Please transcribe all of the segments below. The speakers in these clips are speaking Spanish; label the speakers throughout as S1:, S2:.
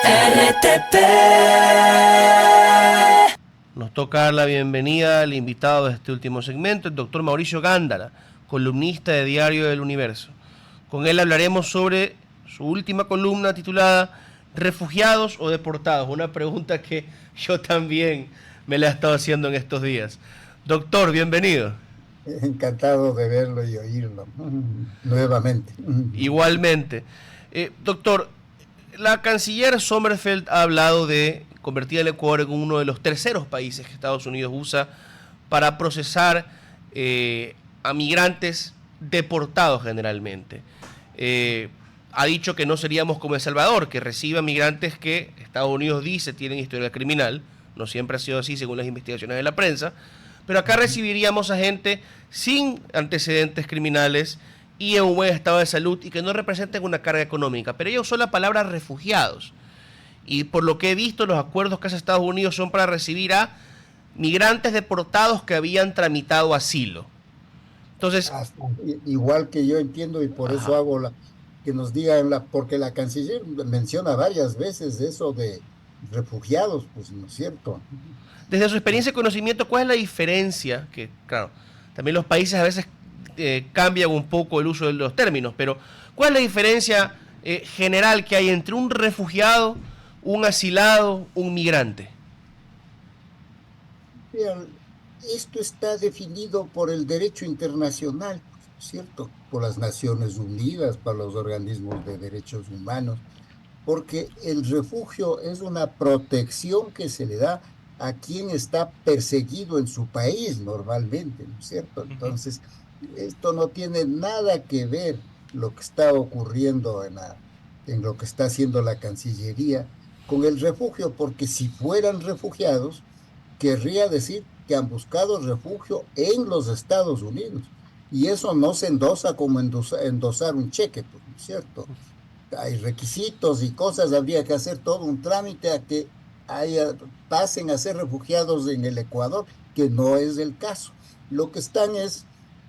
S1: RTP.
S2: Nos toca dar la bienvenida al invitado de este último segmento, el doctor Mauricio Gándara, columnista de Diario del Universo. Con él hablaremos sobre su última columna titulada ¿Refugiados o deportados? Una pregunta que yo también me la he estado haciendo en estos días. Doctor, bienvenido.
S3: Encantado de verlo y oírlo nuevamente.
S2: Igualmente. Doctor, la canciller Sommerfeld ha hablado de convertir al Ecuador en uno de los terceros países que Estados Unidos usa para procesar a migrantes deportados generalmente. Ha dicho que no seríamos como El Salvador, que recibe a migrantes que Estados Unidos dice tienen historial criminal. No siempre ha sido así según las investigaciones de la prensa. Pero acá recibiríamos a gente sin antecedentes criminales y en un buen estado de salud y que no representen una carga económica. Pero ella usó la palabra refugiados. Y por lo que he visto, los acuerdos que hace Estados Unidos son para recibir a migrantes deportados que habían tramitado asilo. Entonces,
S3: igual que yo entiendo y por eso hago que nos digan, porque la canciller menciona varias veces eso de refugiados, pues no es cierto.
S2: Desde su experiencia y conocimiento, ¿cuál es la diferencia? Que, claro, también los países a veces cambian un poco el uso de los términos, pero ¿cuál es la diferencia general que hay entre un refugiado, un asilado, un migrante?
S3: Vean, esto está definido por el derecho internacional, ¿cierto? Por las Naciones Unidas, por los organismos de derechos humanos, porque el refugio es una protección que se le da a quien está perseguido en su país normalmente, ¿no es cierto? Entonces, esto no tiene nada que ver lo que está ocurriendo en lo que está haciendo la Cancillería con el refugio, porque si fueran refugiados, querría decir que han buscado refugio en los Estados Unidos. Y eso no se endosa como endosar un cheque, pues, ¿no es cierto? Hay requisitos y cosas, habría que hacer todo un trámite a que pasen a ser refugiados en el Ecuador, que no es el caso. Lo que están es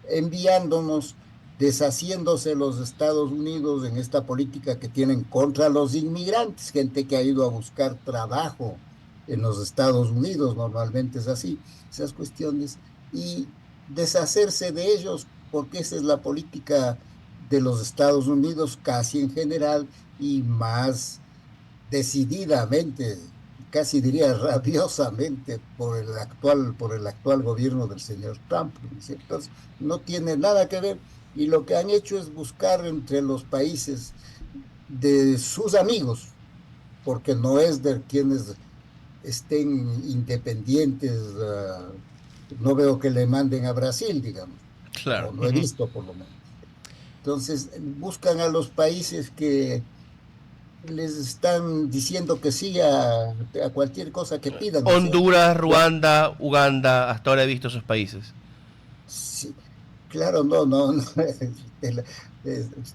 S3: enviándonos, deshaciéndose los Estados Unidos en esta política que tienen contra los inmigrantes, gente que ha ido a buscar trabajo en los Estados Unidos, normalmente es así, esas cuestiones, y deshacerse de ellos, porque esa es la política de los Estados Unidos casi en general y más decididamente, casi diría rabiosamente por el actual gobierno del señor Trump, ¿no es cierto? Entonces, no tiene nada que ver y lo que han hecho es buscar entre los países de sus amigos, porque no es de quienes estén independientes, no veo que le manden a Brasil, digamos,
S2: claro.
S3: o no he visto por lo menos. Entonces, buscan a los países que les están diciendo que sí a cualquier cosa que pidan, ¿no es cierto?
S2: Honduras, Ruanda, Uganda, hasta ahora he visto esos países.
S3: Sí, claro, no, usted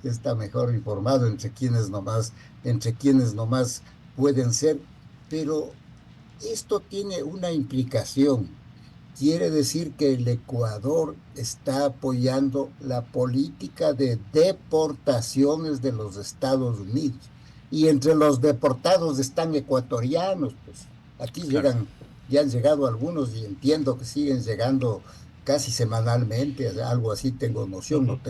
S3: está mejor informado entre quienes nomás pueden ser, pero esto tiene una implicación. Quiere decir que el Ecuador está apoyando la política de deportaciones de los Estados Unidos. Y entre los deportados están ecuatorianos, pues aquí
S2: Claro.
S3: ya han llegado algunos y entiendo que siguen llegando casi semanalmente, algo así tengo noción, no,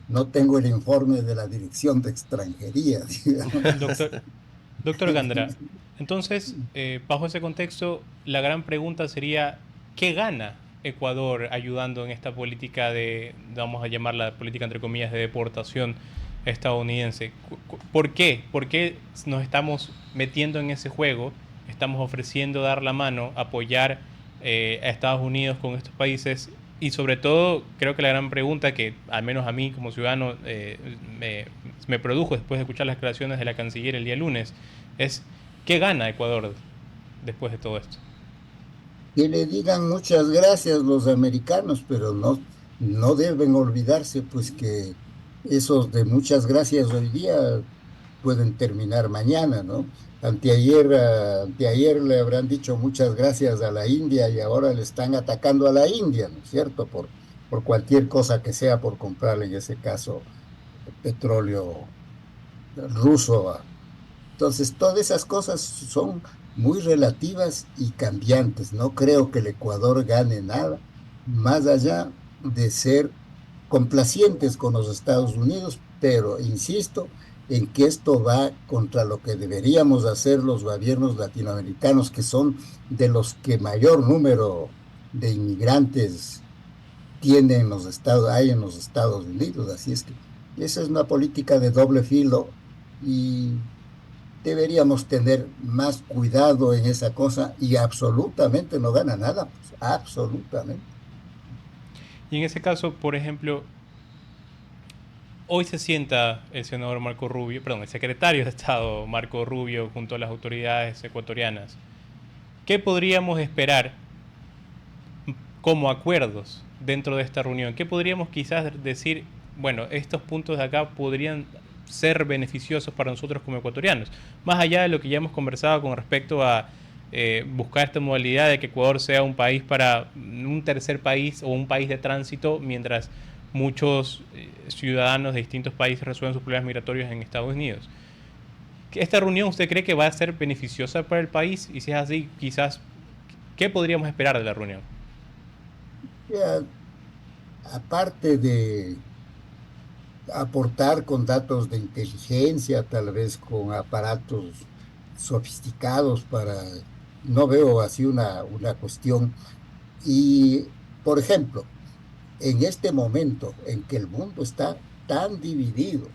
S3: no tengo el informe de la Dirección de Extranjería, digamos.
S4: Doctor, doctor Gandra, entonces, bajo ese contexto, la gran pregunta sería, ¿qué gana Ecuador ayudando en esta política de, vamos a llamarla política entre comillas, de deportación estadounidense? ¿Por qué? ¿Por qué nos estamos metiendo en ese juego? Estamos ofreciendo dar la mano, apoyar a Estados Unidos con estos países y sobre todo creo que la gran pregunta que al menos a mí como ciudadano me produjo después de escuchar las declaraciones de la canciller el día lunes es ¿qué gana Ecuador después de todo esto?
S3: Que le digan muchas gracias los americanos, pero no deben olvidarse pues que esos de muchas gracias hoy día pueden terminar mañana, ¿no? Anteayer le habrán dicho muchas gracias a la India y ahora le están atacando a la India, ¿no es cierto? Por cualquier cosa que sea por comprarle, en ese caso, petróleo ruso Entonces, todas esas cosas son muy relativas y cambiantes. No creo que el Ecuador gane nada, más allá de ser complacientes con los Estados Unidos, pero insisto en que esto va contra lo que deberíamos hacer los gobiernos latinoamericanos, que son de los que mayor número de inmigrantes tienen los estados, hay en los Estados Unidos. Así es que esa es una política de doble filo y deberíamos tener más cuidado en esa cosa y absolutamente no gana nada, pues, absolutamente.
S4: Y en ese caso, por ejemplo, hoy se sienta el senador Marco Rubio, perdón, el secretario de Estado Marco Rubio junto a las autoridades ecuatorianas. ¿Qué podríamos esperar como acuerdos dentro de esta reunión? ¿Qué podríamos quizás decir, bueno, estos puntos de acá podrían ser beneficiosos para nosotros como ecuatorianos? Más allá de lo que ya hemos conversado con respecto a buscar esta modalidad de que Ecuador sea un país para un tercer país o un país de tránsito, mientras muchos ciudadanos de distintos países resuelven sus problemas migratorios en Estados Unidos. ¿Esta reunión usted cree que va a ser beneficiosa para el país? Y si es así, quizás, ¿qué podríamos esperar de la reunión?
S3: Ya, aparte de aportar con datos de inteligencia, tal vez con aparatos sofisticados no veo así una cuestión. Y, por ejemplo, en este momento en que el mundo está tan dividido,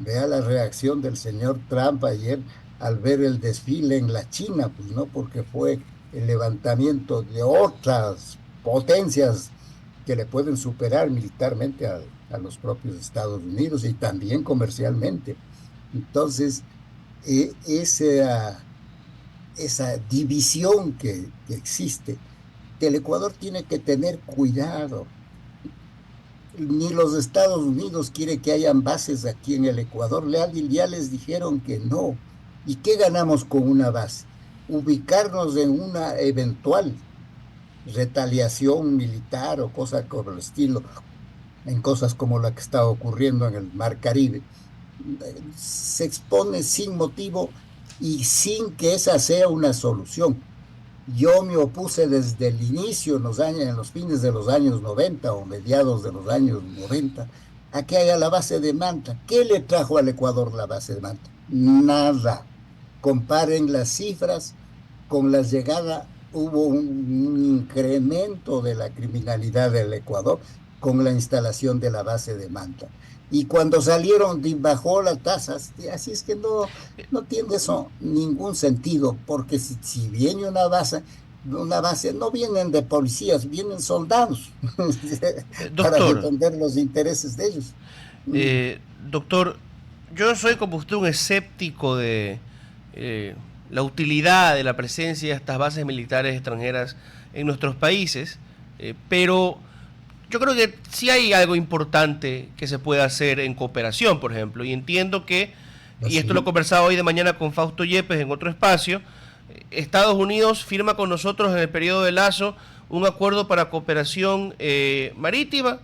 S3: vea la reacción del señor Trump ayer al ver el desfile en la China, pues no, porque fue el levantamiento de otras potencias que le pueden superar militarmente a los propios Estados Unidos y también comercialmente. Entonces, esa división que existe, el Ecuador tiene que tener cuidado. Ni los Estados Unidos quiere que hayan bases aquí en el Ecuador. Ya les dijeron que no. ¿Y qué ganamos con una base? Ubicarnos en una eventual retaliación militar o cosa por el estilo, en cosas como la que está ocurriendo en el Mar Caribe. Se expone sin motivo y sin que esa sea una solución. Yo me opuse desde el inicio, en los fines de los años 90 o mediados de los años 90, a que haya la base de Manta. ¿Qué le trajo al Ecuador la base de Manta? Nada. Comparen las cifras con la llegada, hubo un incremento de la criminalidad del Ecuador con la instalación de la base de Manta. Y cuando salieron, bajó la tasa. Así es que no tiene eso ningún sentido, porque si viene una base no vienen de policías, vienen soldados para
S2: Doctor,
S3: defender los intereses de ellos. Mm.
S2: doctor, yo soy como usted un escéptico de la utilidad de la presencia de estas bases militares extranjeras en nuestros países, pero yo creo que sí hay algo importante que se puede hacer en cooperación, por ejemplo, y entiendo que, y esto lo he
S3: Así,
S2: conversado hoy de mañana con Fausto Yepes en otro espacio, Estados Unidos firma con nosotros en el periodo de Lazo un acuerdo para cooperación marítima,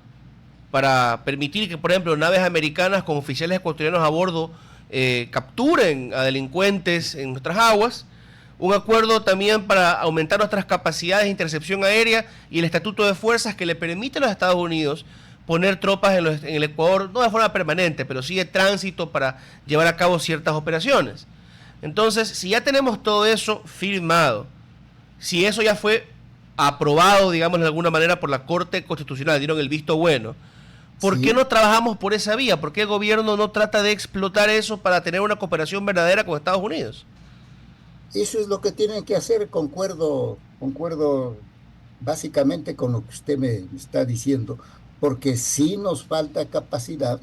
S2: para permitir que, por ejemplo, naves americanas con oficiales ecuatorianos a bordo capturen a delincuentes en nuestras aguas. Un acuerdo también para aumentar nuestras capacidades de intercepción aérea y el estatuto de fuerzas que le permite a los Estados Unidos poner tropas en el Ecuador, no de forma permanente, pero sí de tránsito para llevar a cabo ciertas operaciones. Entonces, si ya tenemos todo eso firmado, si eso ya fue aprobado, digamos de alguna manera, por la Corte Constitucional, dieron el visto bueno, ¿por qué
S3: sí,
S2: no trabajamos por esa vía? ¿Por qué el gobierno no trata de explotar eso para tener una cooperación verdadera con Estados Unidos?
S3: eso es lo que tienen que hacer, concuerdo básicamente con lo que usted me está diciendo, porque sí nos falta capacidad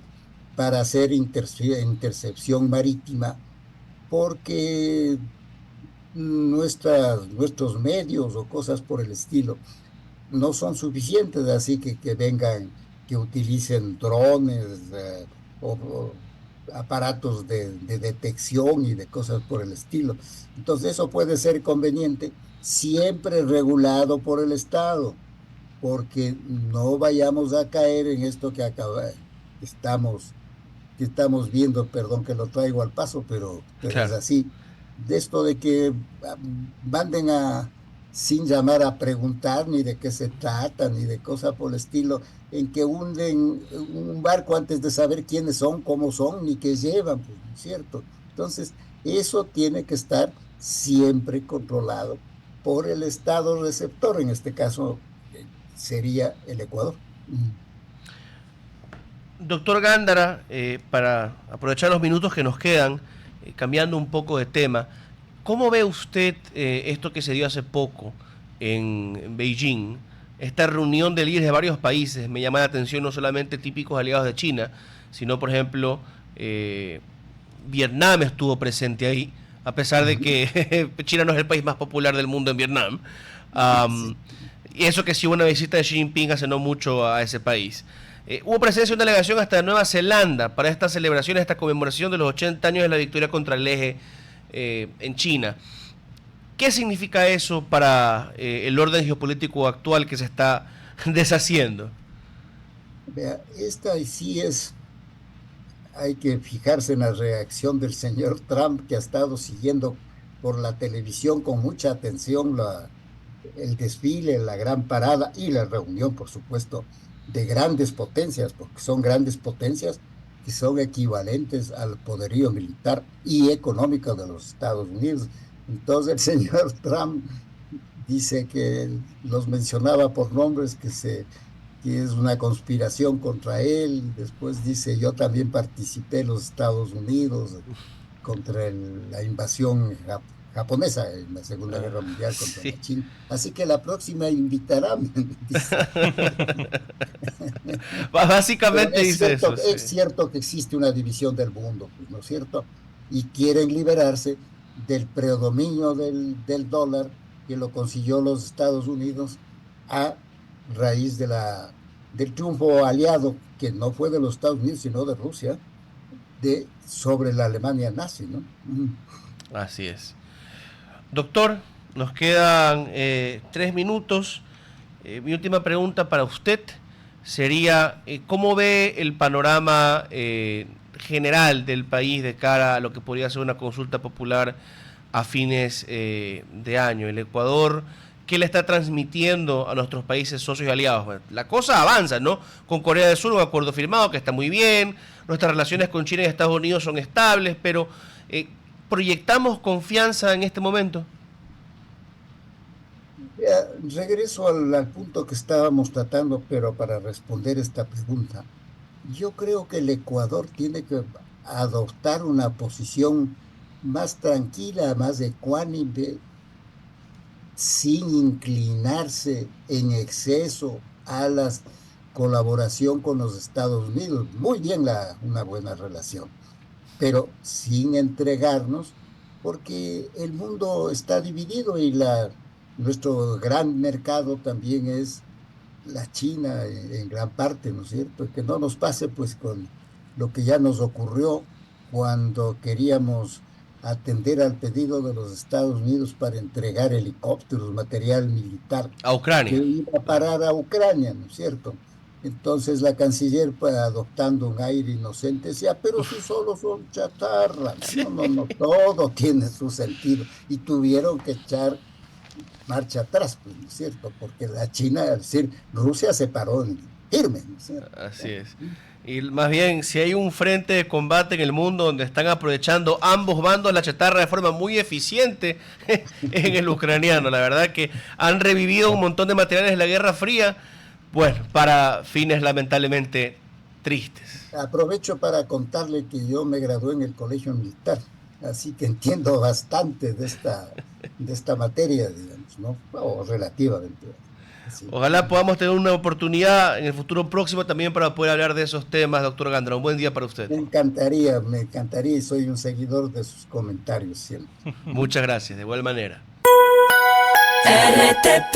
S3: para hacer intercepción marítima, porque nuestros medios o cosas por el estilo no son suficientes, así que vengan, que utilicen drones o aparatos de detección y de cosas por el estilo. Entonces eso puede ser conveniente, siempre regulado por el Estado, porque no vayamos a caer en esto estamos que estamos viendo, perdón que lo traigo al paso, pero es
S2: Claro.
S3: así, de esto de que manden sin llamar a preguntar ni de qué se trata, ni de cosa por el estilo, en que hunden un barco antes de saber quiénes son, cómo son, ni qué llevan, pues, ¿no es cierto? Entonces, eso tiene que estar siempre controlado por el estado receptor, en este caso sería el Ecuador.
S2: Doctor Gándara, para aprovechar los minutos que nos quedan, cambiando un poco de tema, ¿cómo ve usted esto que se dio hace poco en Beijing? Esta reunión de líderes de varios países, me llama la atención no solamente típicos aliados de China, sino por ejemplo Vietnam estuvo presente ahí, a pesar de que China no es el país más popular del mundo en Vietnam.
S3: Sí.
S2: Y eso que sí hubo una visita de Xi Jinping hace no mucho a ese país. Hubo presencia de una delegación hasta de Nueva Zelanda para esta celebración, esta conmemoración de los 80 años de la victoria contra el eje en China. ¿Qué significa eso para el orden geopolítico actual que se está deshaciendo?
S3: Vea, esta sí hay que fijarse en la reacción del señor Trump, que ha estado siguiendo por la televisión con mucha atención el desfile, la gran parada y la reunión, por supuesto, de grandes potencias, porque son grandes potencias que son equivalentes al poderío militar y económico de los Estados Unidos. Entonces el señor Trump dice que los mencionaba por nombres, que es una conspiración contra él. Después dice, yo también participé en los Estados Unidos contra la invasión japonesa en la Segunda Guerra Mundial contra
S2: Sí.
S3: la China. Así que la próxima invitará, me dice. Pero
S2: Básicamente dice eso, sí.
S3: es cierto que existe una división del mundo, pues, ¿no es cierto? Y quieren liberarse del predominio del dólar que lo consiguió los Estados Unidos a raíz del triunfo aliado, que no fue de los Estados Unidos, sino de Rusia, sobre la Alemania nazi, ¿no?
S2: Así es. Doctor, nos quedan 3 minutos. Mi última pregunta para usted sería, ¿cómo ve el panorama general del país de cara a lo que podría ser una consulta popular a fines de año? El Ecuador, ¿qué le está transmitiendo a nuestros países socios y aliados? Bueno, la cosa avanza, ¿no? Con Corea del Sur un acuerdo firmado que está muy bien, nuestras relaciones con China y Estados Unidos son estables, pero ¿proyectamos confianza en este momento?
S3: Regreso al punto que estábamos tratando, pero para responder esta pregunta, yo creo que el Ecuador tiene que adoptar una posición más tranquila, más ecuánime, sin inclinarse en exceso a la colaboración con los Estados Unidos. Muy bien una buena relación, pero sin entregarnos, porque el mundo está dividido y nuestro gran mercado también es la China en gran parte, ¿no es cierto? Que no nos pase pues con lo que ya nos ocurrió cuando queríamos atender al pedido de los Estados Unidos para entregar helicópteros, material militar
S2: A
S3: que
S2: Ucrania.
S3: iba a parar a Ucrania, ¿no es cierto? Entonces la canciller, pues, adoptando un aire inocente, decía, pero si solo son chatarra. No, no, no, todo tiene su sentido. Y tuvieron que echar marcha atrás, pues, ¿no es cierto? Porque la China, es decir, Rusia se paró firme, ¿no es cierto?
S2: Así es. Y más bien, si hay un frente de combate en el mundo donde están aprovechando ambos bandos la chatarra de forma muy eficiente, en el ucraniano. La verdad que han revivido un montón de materiales de la Guerra Fría, bueno, para fines lamentablemente tristes.
S3: Aprovecho para contarle que yo me gradué en el colegio militar, así que entiendo bastante de esta materia, digamos, ¿no? O relativamente. Sí.
S2: Ojalá podamos tener una oportunidad en el futuro próximo también para poder hablar de esos temas, doctor Gándara. Un buen día para usted.
S3: Me encantaría y soy un seguidor de sus comentarios siempre.
S2: Muchas gracias, de igual manera.
S1: RTP